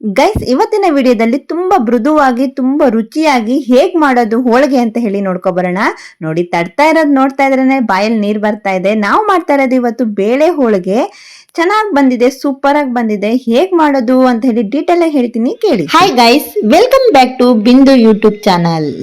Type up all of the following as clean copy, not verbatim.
Guys, ಇವತ್ತಿನ ವಿಡಿಯೋದಲ್ಲಿ ತುಂಬಾ ಮೃದುವಾಗಿ ತುಂಬಾ ರುಚಿಯಾಗಿ ಹೇಗ್ ಮಾಡೋದು ಹೋಳಿಗೆ ಅಂತ ಹೇಳಿ ನೋಡ್ಕೊಬರೋಣ. ನೋಡಿ, ತಡ್ತಾ ಇರೋದು ನೋಡ್ತಾ ಇದ್ರೇನೆ ಬಾಯಲ್ಲಿ ನೀರ್ ಬರ್ತಾ ಇದೆ. ನಾವು ಮಾಡ್ತಾ ಇರೋದು ಇವತ್ತು ಬೇಳೆ ಹೋಳಿಗೆ. ಚೆನ್ನಾಗಿ ಬಂದಿದೆ, ಸೂಪರ್ ಆಗಿ ಬಂದಿದೆ. ಹೇಗ್ ಮಾಡೋದು ಅಂತ ಹೇಳಿ ಡೀಟೇಲ್ ಆಗಿ ಹೇಳ್ತೀನಿ, ಕೇಳಿ. Hi guys, welcome back to Bindu YouTube channel.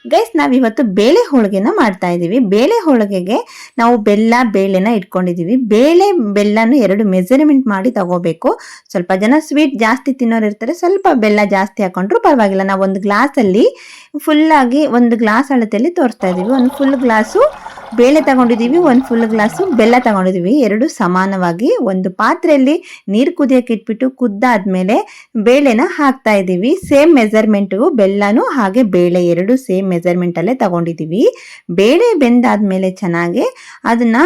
Guys, ನಾವಿವತ್ತು ಬೇಳೆ ಹೋಳಿಗೆನ ಮಾಡ್ತಾ ಇದೀವಿ. ಬೇಳೆ ಹೋಳಿಗೆಗೆ ನಾವು ಬೆಲ್ಲ ಬೇಳೆನ ಇಟ್ಕೊಂಡಿದೀವಿ. ಬೇಳೆ ಬೆಲ್ಲನು ಎರಡು ಮೆಜರ್ಮೆಂಟ್ ಮಾಡಿ ತಗೋಬೇಕು. ಸ್ವಲ್ಪ ಜನ ಸ್ವೀಟ್ ಜಾಸ್ತಿ ತಿನ್ನೋರು ಇರ್ತಾರೆ, ಸ್ವಲ್ಪ ಬೆಲ್ಲ ಜಾಸ್ತಿ ಹಾಕೊಂಡ್ರು ಪರವಾಗಿಲ್ಲ. ನಾವು ಒಂದು ಗ್ಲಾಸಲ್ಲಿ ಫುಲ್ ಆಗಿ ಒಂದು ಗ್ಲಾಸ್ ಅಳತೆಯಲ್ಲಿ ತೋರಿಸ್ತಾ ಇದೀವಿ. ಒಂದು ಫುಲ್ ಗ್ಲಾಸು ಬೇಳೆ ತಗೊಂಡಿದೀವಿ, ಒಂದು ಫುಲ್ ಗ್ಲಾಸು ಬೆಲ್ಲ ತಗೊಂಡಿದೀವಿ. ಎರಡು ಸಮಾನವಾಗಿ ಒಂದು ಪಾತ್ರೆಯಲ್ಲಿ ನೀರು ಕುದಿಯಕ್ಕೆ ಇಟ್ಬಿಟ್ಟು ಕುದ್ದಾದ್ಮೇಲೆ ಬೇಳೆನ ಹಾಕ್ತಾ ಇದೀವಿ. ಸೇಮ್ ಮೆಜರ್ಮೆಂಟು, ಬೆಲ್ಲನು ಹಾಗೆ ಬೇಳೆ ಎರಡು ಸೇಮ್ ಮೆಜರ್ಮೆಂಟ್ ಅಲ್ಲೇ ತಗೊಂಡಿದೀವಿ. ಬೇಳೆ ಬೆಂದಾದ್ಮೇಲೆ ಚೆನ್ನಾಗಿ ಅದನ್ನ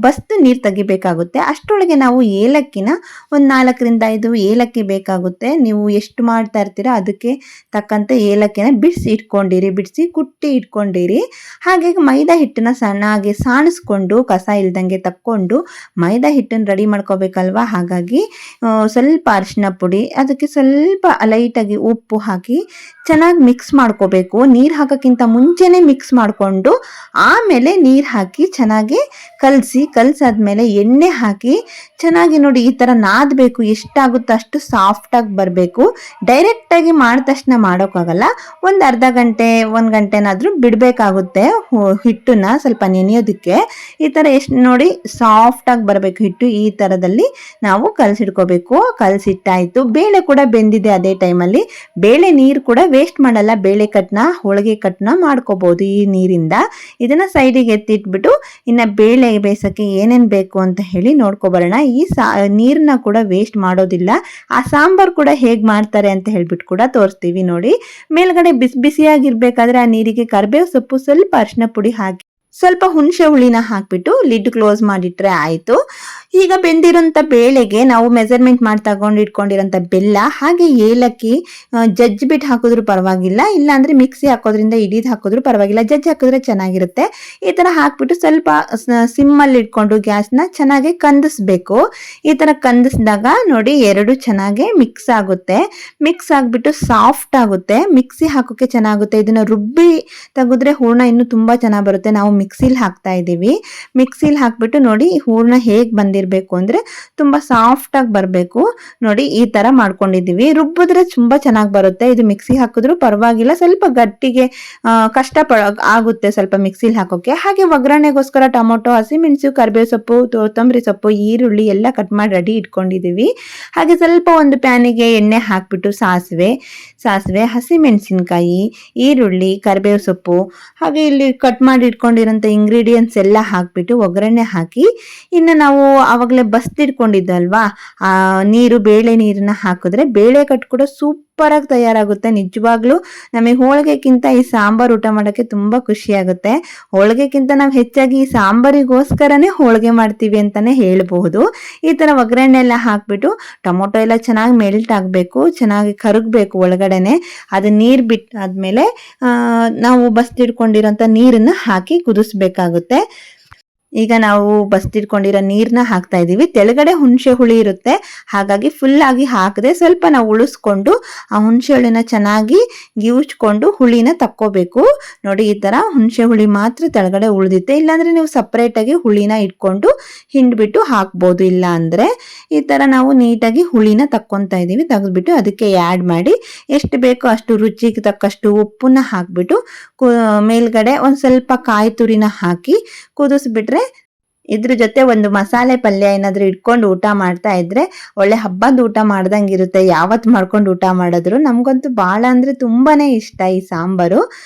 ಬಸ್ತು ನೀರು ತೆಗಿಬೇಕಾಗುತ್ತೆ. ಅಷ್ಟರೊಳಗೆ ನಾವು ಏಲಕ್ಕಿನ ಒಂದು 4-5 ಏಲಕ್ಕಿ ಬೇಕಾಗುತ್ತೆ. ನೀವು ಎಷ್ಟು ಮಾಡ್ತಾ ಇರ್ತೀರಾ ಅದಕ್ಕೆ ತಕ್ಕಂತೆ ಏಲಕ್ಕಿನ ಬಿಡಿಸಿ ಕುಟ್ಟಿ ಇಟ್ಕೊಂಡಿರಿ. ಹಾಗೆ ಮೈದಾ ಹಿಟ್ಟನ್ನ ಚೆನ್ನಾಗಿ ಸಾಣಿಸ್ಕೊಂಡು ಕಸ ಇಲ್ದಂಗೆ ತಕ್ಕೊಂಡು ಮೈದಾ ಹಿಟ್ಟನ್ನು ರೆಡಿ ಮಾಡ್ಕೋಬೇಕಲ್ವಾ. ಹಾಗಾಗಿ ಸ್ವಲ್ಪ ಅರಿಶಿನ ಪುಡಿ, ಅದಕ್ಕೆ ಸ್ವಲ್ಪ ಲೈಟಾಗಿ ಉಪ್ಪು ಹಾಕಿ ಚೆನ್ನಾಗಿ ಮಿಕ್ಸ್ ಮಾಡ್ಕೋಬೇಕು. ನೀರು ಹಾಕೋಕ್ಕಿಂತ ಮುಂಚೆನೇ ಮಿಕ್ಸ್ ಮಾಡಿಕೊಂಡು ಆಮೇಲೆ ನೀರು ಹಾಕಿ ಚೆನ್ನಾಗಿ ಕಲಸಾದ್ಮೇಲೆ ಎಣ್ಣೆ ಹಾಕಿ ಚೆನ್ನಾಗಿ ನೋಡಿ ಈ ಥರ ನಾದಬೇಕು. ಎಷ್ಟಾಗುತ್ತೋ ಅಷ್ಟು ಸಾಫ್ಟಾಗಿ ಬರಬೇಕು. ಡೈರೆಕ್ಟಾಗಿ ಮಾಡಿದ ತಕ್ಷಣ ಮಾಡೋಕ್ಕಾಗಲ್ಲ. ಒಂದು ಅರ್ಧ ಗಂಟೆ 1 ಗಂಟೆನಾದರೂ ಬಿಡಬೇಕಾಗುತ್ತೆ ಹಿಟ್ಟನ್ನ ಸ್ವಲ್ಪ ನೆನೆಯೋದಕ್ಕೆ. ಈ ಥರ ಎಷ್ಟು ನೋಡಿ ಸಾಫ್ಟಾಗಿ ಬರಬೇಕು ಹಿಟ್ಟು. ಈ ಥರದಲ್ಲಿ ನಾವು ಕಲಸಿಟ್ಕೋಬೇಕು. ಕಲಸಿಟ್ಟಾಯಿತು. ಬೇಳೆ ಕೂಡ ಬೆಂದಿದೆ. ಅದೇ ಟೈಮಲ್ಲಿ ಬೇಳೆ ನೀರು ಕೂಡ ವೇಸ್ಟ್ ಮಾಡಲ್ಲ. ಬೇಳೆ ಕಟ್ನ ಹೋಳಿಗೆ ಕಟ್ನ ಮಾಡ್ಕೋಬಹುದು ಈ ನೀರಿಂದ. ಇದನ್ನ ಸೈಡಿಗೆ ಎತ್ತಿಟ್ಬಿಟ್ಟು ಇನ್ನು ಬೇಳೆ ಬೇಯಿಸೋಕ್ಕೆ ಏನೇನು ಬೇಕು ಅಂತ ಹೇಳಿ ನೋಡ್ಕೊಬರೋಣ. ಈ ನೀರನ್ನ ಕೂಡ ವೇಸ್ಟ್ ಮಾಡೋದಿಲ್ಲ. ಆ ಸಾಂಬಾರು ಕೂಡ ಹೇಗೆ ಮಾಡ್ತಾರೆ ಅಂತ ಹೇಳ್ಬಿಟ್ಟು ಕೂಡ ತೋರಿಸ್ತೀವಿ. ನೋಡಿ, ಮೇಲ್ಗಡೆ ಬಿಸಿಯಾಗಿರ್ಬೇಕಾದ್ರೆ ಆ ನೀರಿಗೆ ಕರಿಬೇವು ಸೊಪ್ಪು, ಸ್ವಲ್ಪ ಅರಿಶಿನ ಪುಡಿ ಹಾಕಿ ಸ್ವಲ್ಪ ಹುಣಸೆ ಹುಳಿನ ಹಾಕ್ಬಿಟ್ಟು ಲಿಡ್ ಕ್ಲೋಸ್ ಮಾಡಿಟ್ರೆ ಆಯಿತು. ಈಗ ಬೆಂದಿರೋಂಥ ಬೇಳೆಗೆ ನಾವು ಮೆಜರ್ಮೆಂಟ್ ಮಾಡಿ ತಗೊಂಡು ಇಟ್ಕೊಂಡಿರೋಂಥ ಬೆಲ್ಲ ಹಾಗೆ ಏಲಕ್ಕಿ ಜಜ್ಜಿಬಿಟ್ಟು ಹಾಕಿದ್ರು ಪರವಾಗಿಲ್ಲ, ಇಲ್ಲಾಂದರೆ ಮಿಕ್ಸಿ ಹಾಕೋದ್ರಿಂದ ಇಡೀದು ಹಾಕಿದ್ರು ಪರವಾಗಿಲ್ಲ. ಜಜ್ಜಿ ಹಾಕಿದ್ರೆ ಚೆನ್ನಾಗಿರುತ್ತೆ. ಈ ಥರ ಹಾಕ್ಬಿಟ್ಟು ಸ್ವಲ್ಪ ಸಿಮ್ಮಲ್ಲಿ ಇಟ್ಕೊಂಡು ಗ್ಯಾಸ್ನ ಚೆನ್ನಾಗಿ ಕಂದಿಸ್ಬೇಕು. ಈ ಥರ ಕಂದಿಸಿದಾಗ ನೋಡಿ ಎರಡು ಚೆನ್ನಾಗಿ ಮಿಕ್ಸ್ ಆಗುತ್ತೆ. ಮಿಕ್ಸ್ ಆಗಿಬಿಟ್ಟು ಸಾಫ್ಟ್ ಆಗುತ್ತೆ. ಮಿಕ್ಸಿ ಹಾಕೋಕ್ಕೆ ಚೆನ್ನಾಗುತ್ತೆ. ಇದನ್ನು ರುಬ್ಬಿ ತೆಗೆದ್ರೆ ಹೂರ್ಣ ಇನ್ನೂ ತುಂಬ ಚೆನ್ನಾಗಿ ಬರುತ್ತೆ. ನಾವು ಮಿಕ್ಸಿಲಿ ಹಾಕ್ತಾ ಇದ್ದೀವಿ. ಮಿಕ್ಸಿಲಿ ಹಾಕ್ಬಿಟ್ಟು ನೋಡಿ ಹೂರ್ಣ ಹೇಗೆ ಬಂದಿರಬೇಕು ಅಂದರೆ ತುಂಬ ಸಾಫ್ಟಾಗಿ ಬರಬೇಕು. ನೋಡಿ ಈ ಥರ ಮಾಡ್ಕೊಂಡಿದ್ದೀವಿ. ರುಬ್ಬಿದ್ರೆ ತುಂಬ ಚೆನ್ನಾಗಿ ಬರುತ್ತೆ. ಇದು ಮಿಕ್ಸಿ ಹಾಕಿದ್ರು ಪರವಾಗಿಲ್ಲ, ಸ್ವಲ್ಪ ಗಟ್ಟಿಗೆ ಕಷ್ಟ ಆಗುತ್ತೆ ಸ್ವಲ್ಪ ಮಿಕ್ಸಿಲಿ ಹಾಕೋಕ್ಕೆ. ಹಾಗೆ ಒಗ್ಗರಣೆಗೋಸ್ಕರ ಟೊಮೊಟೊ, ಹಸಿಮೆಣಸು, ಕರಿಬೇವು ಸೊಪ್ಪು, ಕೊತ್ತಂಬರಿ ಸೊಪ್ಪು, ಈರುಳ್ಳಿ ಎಲ್ಲ ಕಟ್ ಮಾಡಿ ರೆಡಿ ಇಟ್ಕೊಂಡಿದ್ದೀವಿ. ಹಾಗೆ ಸ್ವಲ್ಪ ಒಂದು ಪ್ಯಾನಿಗೆ ಎಣ್ಣೆ ಹಾಕ್ಬಿಟ್ಟು ಸಾಸಿವೆ, ಹಸಿಮೆಣಸಿನ್ಕಾಯಿ, ಈರುಳ್ಳಿ, ಕರಿಬೇವು ಸೊಪ್ಪು, ಹಾಗೆ ಇಲ್ಲಿ ಕಟ್ ಮಾಡಿ ಇಟ್ಕೊಂಡಿರೋಂಥ ಇಂಗ್ರೀಡಿಯೆಂಟ್ಸ್ ಎಲ್ಲ ಹಾಕ್ಬಿಟ್ಟು ಒಗ್ಗರಣೆ ಹಾಕಿ ಇನ್ನು ನಾವು ಆವಾಗಲೇ ಬಸ್ತಿಟ್ಕೊಂಡಿದ್ದಲ್ವಾ ಆ ಬೇಳೆ ನೀರನ್ನ ಹಾಕಿದ್ರೆ ಬೇಳೆ ಕಟ್ ಕೂಡ ಸೂಪರ್ ಆಗಿ ತಯಾರಾಗುತ್ತೆ. ನಿಜವಾಗ್ಲೂ ನಮಗೆ ಹೋಳಿಗೆಕ್ಕಿಂತ ಈ ಸಾಂಬಾರು ಊಟ ಮಾಡೋಕ್ಕೆ ತುಂಬಾ ಖುಷಿ ಆಗುತ್ತೆ. ಹೋಳಿಗೆಕ್ಕಿಂತ ನಾವು ಹೆಚ್ಚಾಗಿ ಈ ಸಾಂಬಾರಿಗೋಸ್ಕರನೇ ಹೋಳಿಗೆ ಮಾಡ್ತೀವಿ ಅಂತಾನೆ ಹೇಳ್ಬಹುದು. ಈ ತರ ಒಗ್ಗರಣೆ ಎಲ್ಲ ಹಾಕ್ಬಿಟ್ಟು ಟೊಮೊಟೊ ಎಲ್ಲ ಚೆನ್ನಾಗಿ ಮೆಲ್ಟ್ ಆಗಬೇಕು, ಚೆನ್ನಾಗಿ ಕರಗಬೇಕು ಒಳಗಡೆನೆ. ಅದು ನೀರು ಬಿಟ್ಟಾದ್ಮೇಲೆ ನಾವು ಬಸ್ತಿಟ್ಕೊಂಡಿರೋಂಥ ನೀರನ್ನ ಹಾಕಿ ಕುದಿಸ್ಬೇಕಾಗುತ್ತೆ. ಈಗ ನಾವು ಬಸ್ತಿಟ್ಕೊಂಡಿರೋ ನೀರನ್ನ ಹಾಕ್ತಾ ಇದೀವಿ. ತೆಳಗಡೆ ಹುಣಸೆ ಹುಳಿ ಇರುತ್ತೆ, ಹಾಗಾಗಿ ಫುಲ್ ಆಗಿ ಹಾಕದೆ ಸ್ವಲ್ಪ ನಾವು ಉಳಿಸ್ಕೊಂಡು ಆ ಹುಣಸೆ ಹುಳಿನ ಚೆನ್ನಾಗಿ ಗಿವುಚ್ಕೊಂಡು ಹುಳಿನ ತಕ್ಕೋಬೇಕು. ನೋಡಿ ಈ ತರ ಹುಣಸೆ ಹುಳಿ ಮಾತ್ರ ತೆಳಗಡೆ ಉಳಿದಿತ್ತೆ. ಇಲ್ಲಾಂದ್ರೆ ನೀವು ಸಪ್ರೇಟ್ ಆಗಿ ಹುಳಿನ ಇಟ್ಕೊಂಡು ಹಿಂಡ್ಬಿಟ್ಟು ಹಾಕ್ಬೋದು. ಇಲ್ಲ ಅಂದ್ರೆ ಈ ತರ ನಾವು ನೀಟಾಗಿ ಹುಳಿನ ತಕ್ಕೊಂತಾ ಇದೀವಿ. ತೆಗೆದ್ಬಿಟ್ಟು ಅದಕ್ಕೆ ಆ್ಯಡ್ ಮಾಡಿ ಎಷ್ಟು ಬೇಕೋ ಅಷ್ಟು ರುಚಿಗೆ ತಕ್ಕಷ್ಟು ಉಪ್ಪನ್ನ ಹಾಕ್ಬಿಟ್ಟು ಮೇಲ್ಗಡೆ ಒಂದ್ ಸ್ವಲ್ಪ ಕಾಯಿ ತುರಿನ ಹಾಕಿ ಕುದಿಸ್ಬಿಟ್ರೆ ಇದ್ರ ಜೊತೆ ಒಂದು ಮಸಾಲೆ ಪಲ್ಯ ಏನಾದ್ರು ಇಟ್ಕೊಂಡು ಊಟ ಮಾಡ್ತಾ ಇದ್ರೆ ಒಳ್ಳೆ ಹಬ್ಬದ ಊಟ ಮಾಡ್ದಂಗಿರುತ್ತೆ. ಯಾವತ್ತು ಮಾಡ್ಕೊಂಡು ಊಟ ಮಾಡಿದ್ರು ನಮ್ಗಂತೂ ಬಹಳ ಅಂದ್ರೆ ತುಂಬಾನೇ ಇಷ್ಟ ಈ ಸಾಂಬಾರು.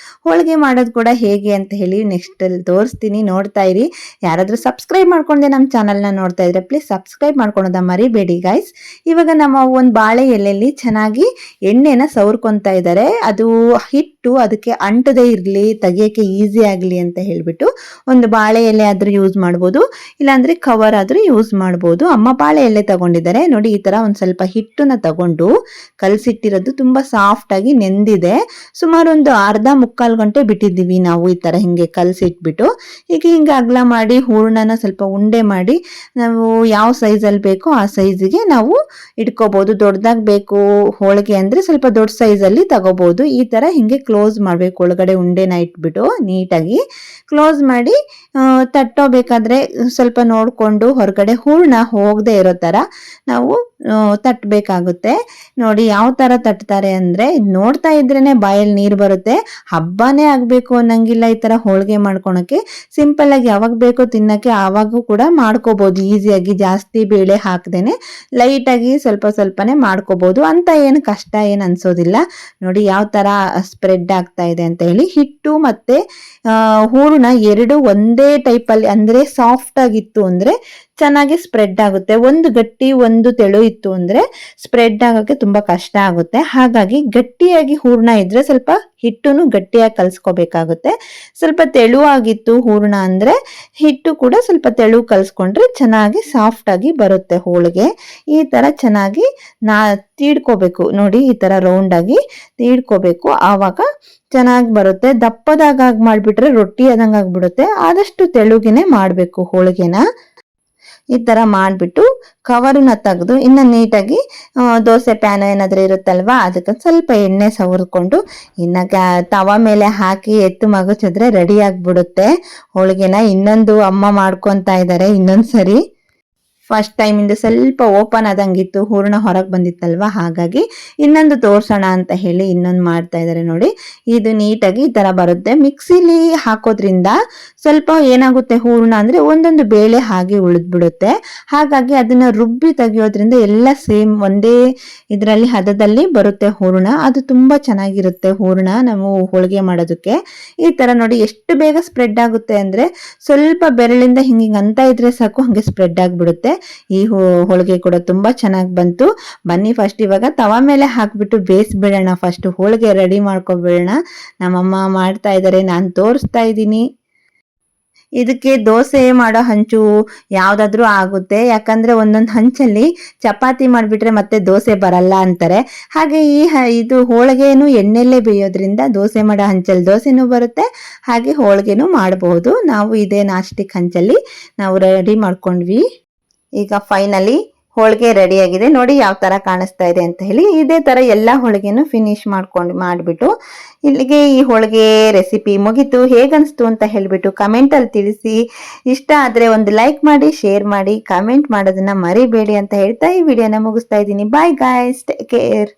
ಹೋಳಿಗೆ ಮಾಡೋದು ಕೂಡ ಹೇಗೆ ಅಂತ ಹೇಳಿ ನೆಕ್ಸ್ಟ್ ಅಲ್ಲಿ ತೋರಿಸ್ತೀನಿ, ನೋಡ್ತಾ ಇರಿ. ಯಾರಾದ್ರೂ ಸಬ್ಸ್ಕ್ರೈಬ್ ಮಾಡ್ಕೊಂಡೆ ನಮ್ಮ ಚಾನಲ್ನ ನೋಡ್ತಾ ಇದ್ರೆ ಪ್ಲೀಸ್ ಸಬ್ಸ್ಕ್ರೈಬ್ ಮಾಡ್ಕೊಳೋದ ಮರಿಬೇಡಿ ಗೈಸ್. ಇವಾಗ ನಮ್ಮ ಒಂದು ಬಾಳೆ ಎಲೆಯಲ್ಲಿ ಚೆನ್ನಾಗಿ ಎಣ್ಣೆನ ಸವರ್ಕೊಂತಾ ಇದ್ದಾರೆ. ಅದು ಹಿಟ್ಟು ಅದಕ್ಕೆ ಅಂಟದೇ ಇರಲಿ, ತೆಗಿಯೋಕ್ಕೆ ಈಸಿ ಆಗಲಿ ಅಂತ ಹೇಳ್ಬಿಟ್ಟು ಒಂದು ಬಾಳೆ ಎಲೆ ಆದ್ರೂ ಯೂಸ್ ಮಾಡ್ಬೋದು. ಇಲ್ಲಾಂದ್ರೆ ಕವರ್ ಆದ್ರೂ ಯೂಸ್ ಮಾಡ್ಬೋದು. ಅಮ್ಮ ಬಾಳೆ ಎಲೆ ತಗೊಂಡಿದ್ದಾರೆ ನೋಡಿ. ಈ ತರ ಒಂದ್ ಸ್ವಲ್ಪ ಹಿಟ್ಟನ್ನ ತಗೊಂಡು ಕಲ್ಸಿಟ್ಟಿರೋದು ತುಂಬಾ ಸಾಫ್ಟ್ ಆಗಿ ನೆಂದಿದೆ. ಸುಮಾರು ಒಂದು ಅರ್ಧ ಮುಕ್ಕಾಲು ಗಂಟೆ ಬಿಟ್ಟಿದ್ದೀವಿ ನಾವು ಈ ತರ ಹಿಂಗೆ ಕಲ್ಸಿಟ್ಬಿಟ್ಟು. ಈಗ ಹಿಂಗೆ ಅಗಲ ಮಾಡಿ ಹೂರ್ಣನ ಸ್ವಲ್ಪ ಉಂಡೆ ಮಾಡಿ ನಾವು ಯಾವ ಸೈಜಲ್ಲಿ ಬೇಕೋ ಆ ಸೈಜಿಗೆ ನಾವು ಇಟ್ಕೋಬಹುದು. ದೊಡ್ಡದಾಗಿ ಬೇಕು ಹೋಳಿಗೆ ಅಂದ್ರೆ ಸ್ವಲ್ಪ ದೊಡ್ಡ ಸೈಜಲ್ಲಿ ತಗೋಬಹುದು. ಈ ತರ ಹಿಂಗೆ ಕ್ಲೋಸ್ ಮಾಡ್ಬೇಕು, ಒಳಗಡೆ ಉಂಡೆನ ಇಟ್ಬಿಟ್ಟು ನೀಟಾಗಿ ಕ್ಲೋಸ್ ಮಾಡಿ ತಟ್ಟೋಬೇಕಾದ್ರೆ ಸ್ವಲ್ಪ ನೋಡ್ಕೊಂಡು ಹೊರಗಡೆ ಹೂರ್ಣ ಹೋಗದೆ ಇರೋ ತರ ನಾವು ತಟ್ಟಬೇಕಾಗುತ್ತೆ. ನೋಡಿ ಯಾವ ತರ ತಟ್ತಾರೆ ಅಂದ್ರೆ ನೋಡ್ತಾ ಇದ್ರೇನೆ ಬಾಯಲ್ಲಿ ನೀರು ಬರುತ್ತೆ. ಹಬ್ಬನೇ ಆಗ್ಬೇಕು ಅನ್ನಂಗಿಲ್ಲ ಈ ತರ ಹೋಳಿಗೆ ಮಾಡ್ಕೊಳಕ್ಕೆ. ಸಿಂಪಲ್ ಆಗಿ ಯಾವಾಗ ಬೇಕೋ ತಿನ್ನಕ್ಕೆ ಆವಾಗೂ ಕೂಡ ಮಾಡ್ಕೋಬಹುದು ಈಸಿಯಾಗಿ, ಜಾಸ್ತಿ ಬೇಳೆ ಹಾಕ್ದೇನೆ ಲೈಟ್ ಆಗಿ ಸ್ವಲ್ಪ ಸ್ವಲ್ಪನೇ ಮಾಡ್ಕೋಬಹುದು. ಅಂತ ಏನು ಕಷ್ಟ ಏನು ಅನ್ಸೋದಿಲ್ಲ. ನೋಡಿ ಯಾವ ತರ ಸ್ಪ್ರೆಡ್ ಆಗ್ತಾ ಇದೆ ಅಂತ ಹೇಳಿ. ಹಿಟ್ಟು ಮತ್ತೆ ಹೂರ್ಣ ಎರಡು ಒಂದೇ ಟೈಪ್ ಅಲ್ಲಿ ಅಂದ್ರೆ ಸಾಫ್ಟ್ ಆಗಿತ್ತು ಅಂದ್ರೆ ಚೆನ್ನಾಗಿ ಸ್ಪ್ರೆಡ್ ಆಗುತ್ತೆ. ಒಂದು ಗಟ್ಟಿ ಒಂದು ತೆಳು ಇತ್ತು ಅಂದ್ರೆ ಸ್ಪ್ರೆಡ್ ಆಗೋಕೆ ತುಂಬಾ ಕಷ್ಟ ಆಗುತ್ತೆ. ಹಾಗಾಗಿ ಗಟ್ಟಿಯಾಗಿ ಹೂರ್ಣ ಇದ್ರೆ ಸ್ವಲ್ಪ ಹಿಟ್ಟುನು ಗಟ್ಟಿಯಾಗಿ ಕಲ್ಸ್ಕೋಬೇಕಾಗುತ್ತೆ. ಸ್ವಲ್ಪ ತೆಳುವಾಗಿತ್ತು ಹೂರ್ಣ ಅಂದ್ರೆ ಹಿಟ್ಟು ಕೂಡ ಸ್ವಲ್ಪ ತೆಳು ಕಲ್ಸ್ಕೊಂಡ್ರೆ ಚೆನ್ನಾಗಿ ಸಾಫ್ಟ್ ಆಗಿ ಬರುತ್ತೆ ಹೋಳಿಗೆ. ಈ ತರ ಚೆನ್ನಾಗಿ ತೀಡ್ಕೋಬೇಕು ನೋಡಿ, ಈ ತರ ರೌಂಡ್ ಆಗಿ ತೀಡ್ಕೋಬೇಕು, ಆವಾಗ ಚೆನ್ನಾಗಿ ಬರುತ್ತೆ. ದಪ್ಪದಾಗ ಮಾಡ್ಬಿಟ್ರೆ ರೊಟ್ಟಿ ಆದಂಗ ಆಗ್ಬಿಡುತ್ತೆ. ಆದಷ್ಟು ತೆಳುಗೆನೆ ಮಾಡ್ಬೇಕು ಹೋಳಿಗೆನ. ಈ ತರ ಮಾಡ್ಬಿಟ್ಟು ಕವರ್ನ ತೆಗೆದು ಇನ್ನ ನೀಟಾಗಿ ದೋಸೆ ಪ್ಯಾನ್ ಏನಾದ್ರೂ ಇರುತ್ತಲ್ವಾ ಅದಕ್ಕೆ ಸ್ವಲ್ಪ ಎಣ್ಣೆ ಸವರ್ಕೊಂಡು ಇನ್ನ ತವ ಮೇಲೆ ಹಾಕಿ ಎತ್ತು ಮಗುಚಿದ್ರೆ ರೆಡಿ ಆಗ್ಬಿಡುತ್ತೆ ಹೋಳಿಗೆನ. ಇನ್ನೊಂದು ಅಮ್ಮ ಮಾಡ್ಕೊಂತ ಇದ್ದಾರೆ ಇನ್ನೊಂದ್ಸರಿ. ಫಸ್ಟ್ ಟೈಮ್ ಇಂದ ಸ್ವಲ್ಪ ಓಪನ್ ಆದಂಗಿತ್ತು, ಹೂರ್ಣ ಹೊರಗೆ ಬಂದಿತ್ತಲ್ವಾ, ಹಾಗಾಗಿ ಇನ್ನೊಂದು ತೋರ್ಸೋಣ ಅಂತ ಹೇಳಿ ಇನ್ನೊಂದು ಮಾಡ್ತಾ ಇದ್ದಾರೆ ನೋಡಿ. ಇದು ನೀಟಾಗಿ ಈ ತರ ಬರುತ್ತೆ. ಮಿಕ್ಸಿಲಿ ಹಾಕೋದ್ರಿಂದ ಸ್ವಲ್ಪ ಏನಾಗುತ್ತೆ ಹೂರ್ಣ ಅಂದ್ರೆ ಒಂದೊಂದು ಬೇಳೆ ಹಾಗೆ ಉಳಿದ್ಬಿಡುತ್ತೆ. ಹಾಗಾಗಿ ಅದನ್ನ ರುಬ್ಬಿ ತೆಗಿಯೋದ್ರಿಂದ ಎಲ್ಲ ಸೇಮ್ ಒಂದೇ ಇದರಲ್ಲಿ ಹದದಲ್ಲಿ ಬರುತ್ತೆ ಹೂರ್ಣ. ಅದು ತುಂಬಾ ಚೆನ್ನಾಗಿರುತ್ತೆ ಹೂರ್ಣ ನಾವು ಹೋಳಿಗೆ ಮಾಡೋದಕ್ಕೆ. ಈ ತರ ನೋಡಿ ಎಷ್ಟು ಬೇಗ ಸ್ಪ್ರೆಡ್ ಆಗುತ್ತೆ ಅಂದ್ರೆ ಸ್ವಲ್ಪ ಬೆರಳಿಂದ ಹಿಂಗೆ ಅಂತ ಇದ್ರೆ ಸಾಕು ಹಂಗೆ ಸ್ಪ್ರೆಡ್ ಆಗ್ಬಿಡುತ್ತೆ. ಈ ಹೋಳಿಗೆ ಕೂಡ ತುಂಬಾ ಚೆನ್ನಾಗಿ ಬಂತು. ಬನ್ನಿ ಫಸ್ಟ್ ಇವಾಗ ತವ ಮೇಲೆ ಹಾಕ್ಬಿಟ್ಟು ಬೇಯಿಸ್ಬಿಡೋಣ. ಫಸ್ಟ್ ಹೋಳಿಗೆ ರೆಡಿ ಮಾಡ್ಕೊಬಿಡೋಣ. ನಮ್ಮಮ್ಮ ಮಾಡ್ತಾ ಇದ್ದಾರೆ, ನಾನು ತೋರಿಸ್ತಾ ಇದ್ದೀನಿ. ಇದಕ್ಕೆ ದೋಸೆ ಮಾಡೋ ಹಂಚು ಯಾವ್ದಾದ್ರೂ ಆಗುತ್ತೆ, ಯಾಕಂದ್ರೆ ಒಂದೊಂದು ಹಂಚಲ್ಲಿ ಚಪಾತಿ ಮಾಡ್ಬಿಟ್ರೆ ಮತ್ತೆ ದೋಸೆ ಬರಲ್ಲ ಅಂತಾರೆ. ಹಾಗೆ ಇದು ಹೋಳಿಗೆನು ಎಣ್ಣೆಲ್ಲೇ ಬೇಯೋದ್ರಿಂದ ದೋಸೆ ಮಾಡೋ ಹಂಚಲ್ಲಿ ದೋಸೆನೂ ಬರುತ್ತೆ, ಹಾಗೆ ಹೋಳಿಗೆನೂ ಮಾಡಬಹುದು. ನಾವು ಇದೇ ನಾಸ್ಟಿಕ್ ಹಂಚಲ್ಲಿ ನಾವು ರೆಡಿ ಮಾಡ್ಕೊಂಡ್ವಿ. ಈಗ ಫೈನಲಿ ಹೋಳಿಗೆ ರೆಡಿ ಆಗಿದೆ ನೋಡಿ ಯಾವ ತರ ಕಾಣಿಸ್ತಾ ಇದೆ ಅಂತ ಹೇಳಿ. ಇದೇ ತರ ಎಲ್ಲಾ ಹೋಳಿಗೆನು ಫಿನಿಶ್ ಮಾಡ್ಬಿಟ್ಟು ಇಲ್ಲಿಗೆ ಈ ಹೋಳಿಗೆ ರೆಸಿಪಿ ಮುಗಿತು. ಹೇಗನ್ಸ್ತು ಅಂತ ಹೇಳ್ಬಿಟ್ಟು ಕಮೆಂಟ್ ಅಲ್ಲಿ ತಿಳಿಸಿ. ಇಷ್ಟ ಆದ್ರೆ ಒಂದು ಲೈಕ್ ಮಾಡಿ, ಶೇರ್ ಮಾಡಿ, ಕಮೆಂಟ್ ಮಾಡೋದನ್ನ ಮರಿಬೇಡಿ ಅಂತ ಹೇಳ್ತಾ ಈ ವಿಡಿಯೋನ ಮುಗಿಸ್ತಾ ಇದ್ದೀನಿ. Bye guys, take care.